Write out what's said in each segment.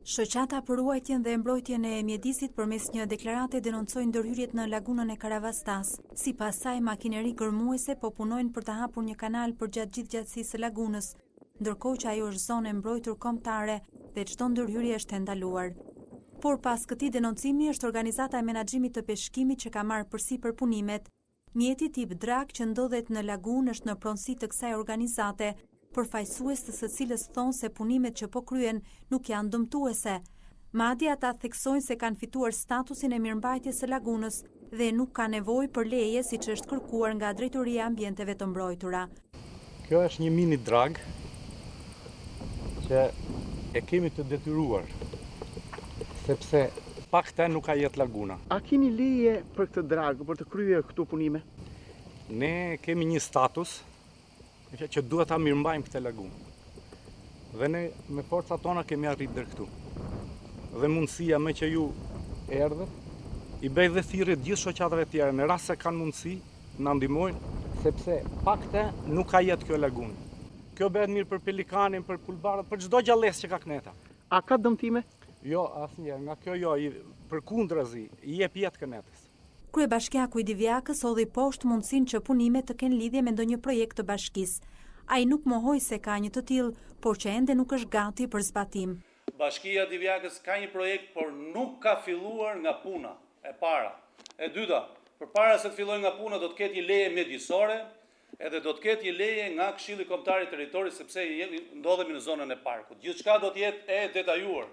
Shoqata për ruajtjen dhe mbrojtjen e mjedisit përmes një deklarate denoncojnë ndërhyrjet në lagunën e Karavastas. Sipas saj, makineri gërmuese po punojnë për të hapur një kanal për gjatë gjithë gjatësisë së lagunës, ndërkohë që ajo është zonë e mbrojtur kombëtare dhe çdo ndërhyrje është e ndaluar. Por pas këtij denoncimi është organizata e menaxhimit të peshkimit që ka marrë përsipër punimet. Mjeti tip drag që ndodhet në lagunë është në pronësi të kësaj organizate, përfaqësues të së cilës thonë se punimet që po kryen nuk janë dëmtuese. Madje ata theksojnë se kanë fituar statusin e mirëmbajtjes së lagunës dhe nuk ka nevojë për leje siç është kërkuar nga Drejtoria e Ambienteve të Mbrojtura. Kjo është një mini drag që e kemi të detyruar sepse pakte nuk ka jetë laguna. A keni leje për këtë drag, për të kryer këto punime? Ne kemi një status që duhet ta mirëmbajmë këtë lagunë. Dhe ne me forcat tona kemi arritur deri këtu. Dhe mundësia me që ju erdhët, i bëj dhe thirrje gjithë shoqatave tjera, në rast se kanë mundësi, na ndihmojnë, sepse pakte nuk ka jetë kjo lagunë. Kjo bëhet mirë për pelikanin, për pulbarët, për çdo gjallësë që ka këneta. A ka dëmtime? Jo, asnjëherë, nga kjo jo, përkundrazi, i jep jetë kënetës. Kryebashkiaku i Divjakës hodhi poshtë mundësinë që punimet të kenë lidhje me ndonjë projekt të bashkisë. Ai nuk mohoi se ka një të tillë, por që ende nuk është gati për zbatim. Bashkia e Divjakës ka një projekt, por nuk ka filluar nga puna e para. E dyta, përpara se të fillojë nga puna do të ketë një leje mjedisore, edhe do të ketë një leje nga Këshilli Kombëtar i Territorit sepse ndodhemi në zonën e parkut. Gjithçka do të jetë e detajuar.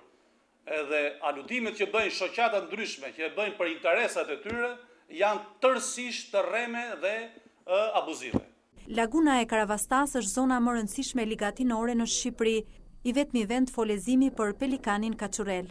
Edhe aludimet që bëjnë shoqata ndryshme, që e bëjnë për interesat e tyre, janë tërësisht të rreme dhe abuzive. Laguna e Karavastas është zona më e rëndësishme ligatinore në Shqipëri, i vetmi vend folezimi për pelikanin kaçurel.